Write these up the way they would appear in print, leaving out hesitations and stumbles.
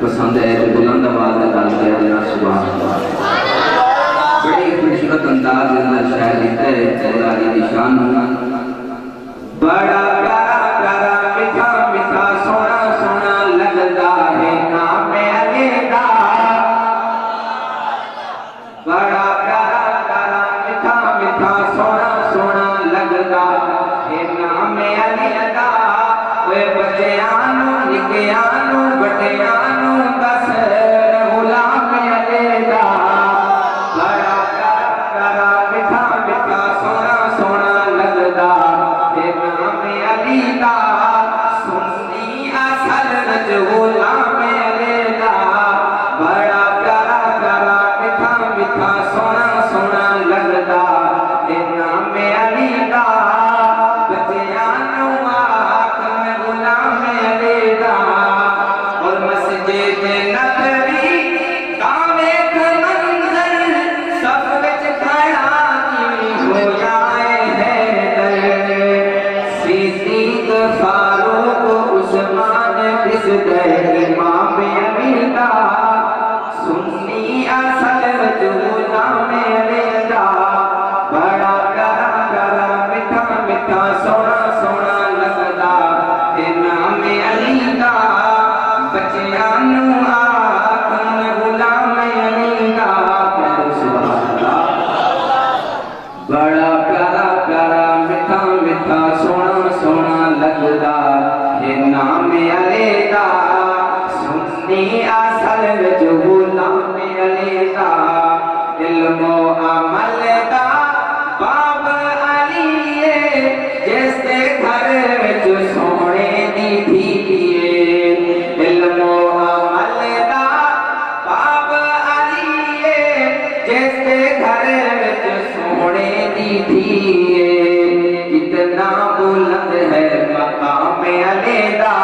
पसंद है तो बुलंद आवाज में गल किया सुभान अल्लाह। बड़ी खूबसूरत अंदाज में शायर लिखता है मौला अली दी शान बड़ा प्यारा प्यारा मीठा मीठा सोना सोना लगदा है नाम अली दा। बड़ा प्यारा प्यारा मीठा मीठा सोना सोना लगदा है नाम अली दा। वे बच्चियां नूं निक्कियां नूं बड़ियां नूं दस गुलाम अली दा। बड़ा प्यारा प्यारा मीठा मीठा सोना सोना लगदा है नाम अली दा। सुन्नी असल नज गुलाम अली दा। बड़ा प्यारा प्यारा मीठा मीठा सोना सोना लगदा है नाम अली दा। बच्चियां नूं आख मैं गुलाम अली दा। और मस्जिद इल्मो अमल दा बाब अलीए जिसके घर विच सोने दी धीए इल्मो अमल दा बाब अलीए जिसके घर विच सोने दी धीए कितना बुलंद है मकाम अली दा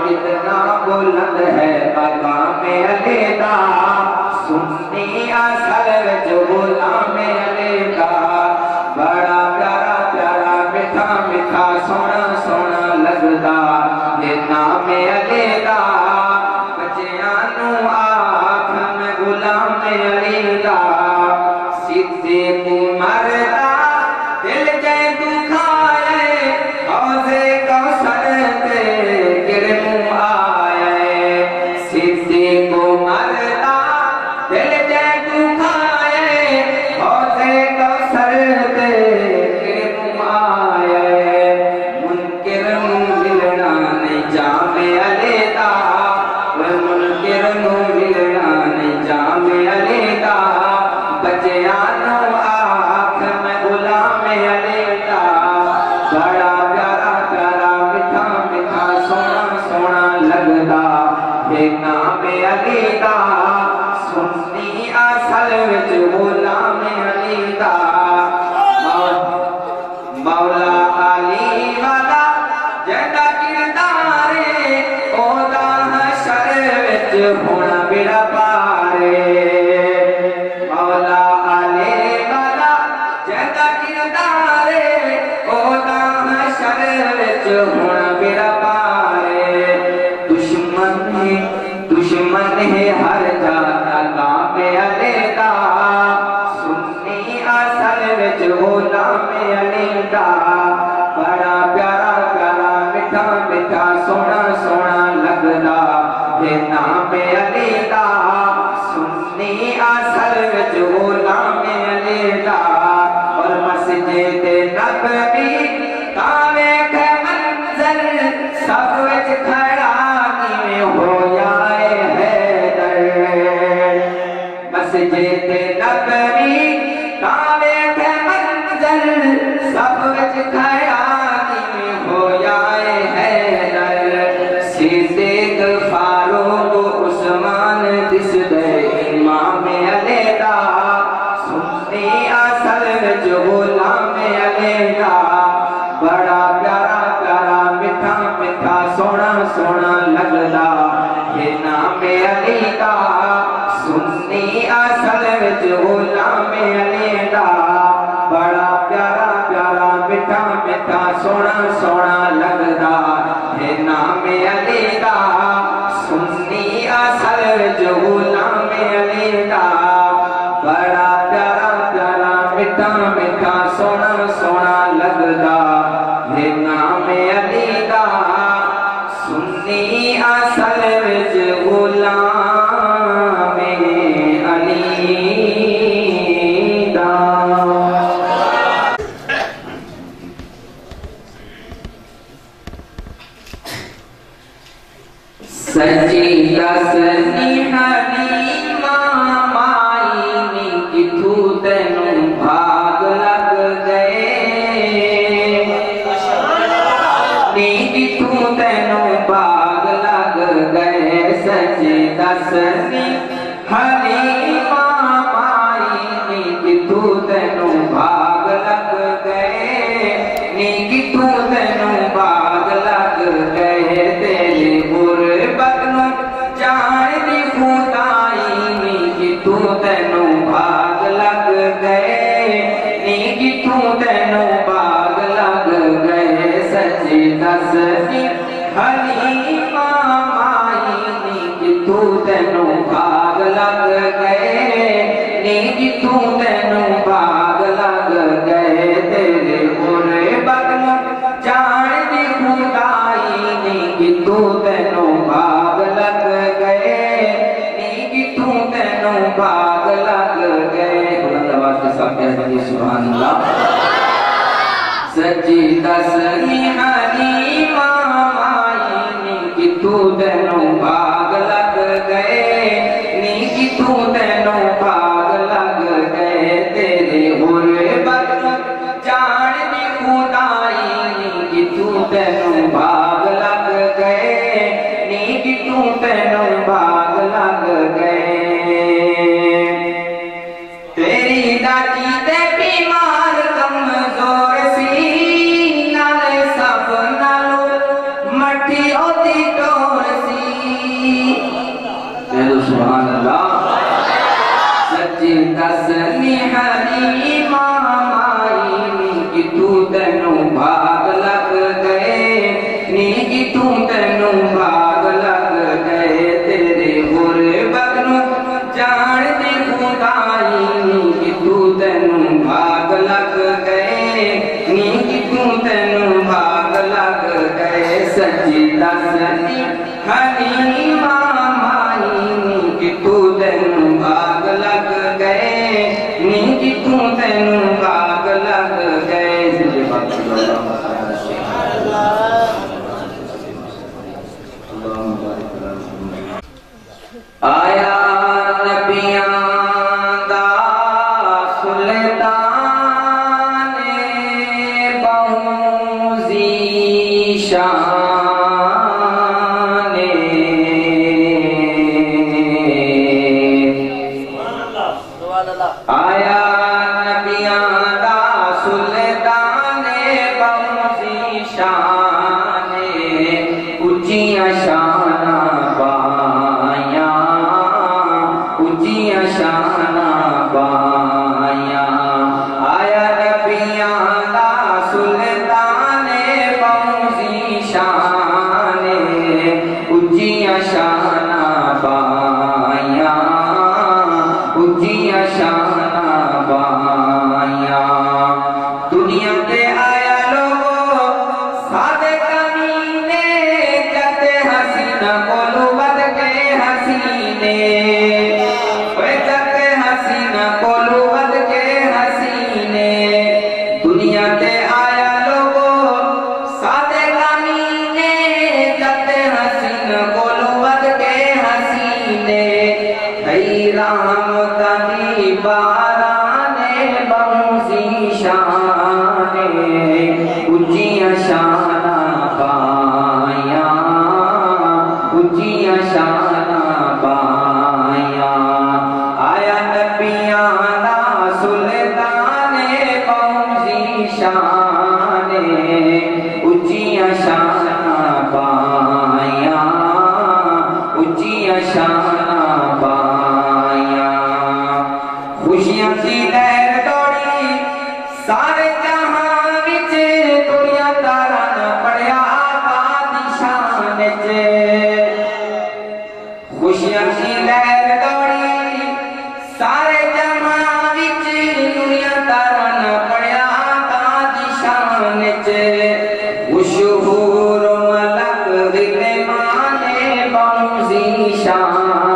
कितना बुलंद है मकाम अली दा सुन्नी असल विच गुलाम अली दा बड़ा प्यारा प्यारा मीठा मीठा सोना सोना लगदा ये नाम अली दा बच्चियां नू आखन गुलाम अली दा सीधे उमर दा दिल जे दुखाए हौजे कौसर ते गिरमु आए सीधे उमर दा दिल जे दुखाए हौजे कौसर ते गिरमु आए मुनकिर नू मिलना नहीं जामे अली दा मुनकिर नू मिलना नहीं जामे अली दा बच्चियां नू आख मैं गुलाम अली दा बड़ा प्यारा प्यारा मीठा मीठा सोना सोना लगदा ये नाम अली दा सुन्नी असल विच गुलाम अली दा मौला अली वाला जेदा किरदारे ओदा हशर विच होना बेड़ा पारे मौला अली वाला जेदा किरदारे ओदा हशर विच होना बेड़ा पारे दुश्मन है हर जाता काम अली दा सुन्नी असल विच गुलाम अली दा बड़ा प्यारा प्यारा मीठा मीठा सोना सोना लगदा ये नाम अली दा सुन्नी असल विच गुलाम अली दा और मस्जिद नबवी दा वेख मंजर सब विच खड़ा किवें होया हैदर मस्जिद नबवी दा वेख मंजर सब विच खड़ा किवें होया हैदर सिद्दीक फारूक उस्मान दिसदे इमाम अली दा सुन्नी असल विच गुलाम अली दा बड़ा प्यारा प्यारा मीठा मीठा सोना सोना लगदा ये नाम अली दा सुन्नी असल विच गुलाम अली दा बड़ा प्यारा प्यारा मीठा मीठा सोना सोना लगदा ये नाम अली दा सुन्नी असल विच गुलाम अली दा बड़ा प्यारा प्यारा मीठा मीठा सोना सोना लगदा ये नाम अली दा सुन्नी असल विच गुलाम अली दा सच्ची दसनी हलीमा माई नी किथू तेनू भाग लग गए नी किथू तेनू भाग लग गए सच्ची दसनी हलीमा माई नी किथू तेनू भाग लग गए नी किथू तेनू भाग लग गए तेरे गुरबत नू जान दी खुदाई नी किथू तेनू भाग लग गए नी किथू तेनू भाग लग गए सच्ची दसनी हलीमा माई नी किथू तेनू भाग लग गए नी किथू तेनू भाग लग गए तेरे गुरबत नू जान दी खुदाई नी किथू तेनू भाग लग गए नी किथू तेनू भाग लग गए बुलंद आवाज के साथ कहते सुभान अल्लाह सच्ची दसनी हलीमा माई नी किथू तेनू भाग लग गए नी किथू तेनू भाग लग ते बीमार कमजोर सी नाले सब नालो मठी ओदी टोर सी। सुभान अल्लाह। सच्ची दसनी हलीमा माई कि तू तेनू भाग लग गए नी कि तू तेनू भाग लग गए तेरे गुरबत नू जान दी खुदाई नी कि तू तेनू भाग लग गए नी कि तू तेनू भाग लग गए। सच्ची दसनी हलीमा कि तू तेनू भाग लग गए नी कि तू तेनू भाग लग गए। आया नबियां दा सुल्तान बहु ज़ीशान आया नबियां दा सुल्तान बहु ज़ीशान उच्चियां शाना पाया उच्चियां शाना पाया। आया नबियां दा सुल्तान बहु ज़ीशान उच्चियां शाना पाया उच्चियां शाना पाया। दुनिया के आया लोगो सादे कमीने जते हसीना कोलू बद के हसीने जते हसीना कोलू बद के हसीने। दुनिया के आया लोगो सादे कमीने जते हसीना कोलू बद के हसीने। राम तनी बाराने बहु ज़ीशान उच्चियां शाना पाया उच्चियां शाना पाया। आया नबियां दा सुल्तान बहु ज़ीशान उच्चियां शाना पाया उच्चियां शाना पाया। खुशियां दी लहर दौड़ी सारे जहां विच दुनिया तारा न पड़िया आका दी शान च। खुशियां दी लहर दौड़ी सारे जहां विच दुनिया तारा न पड़िया आका दी शान च। मशहूर मलक विले माने बहु ज़ीशान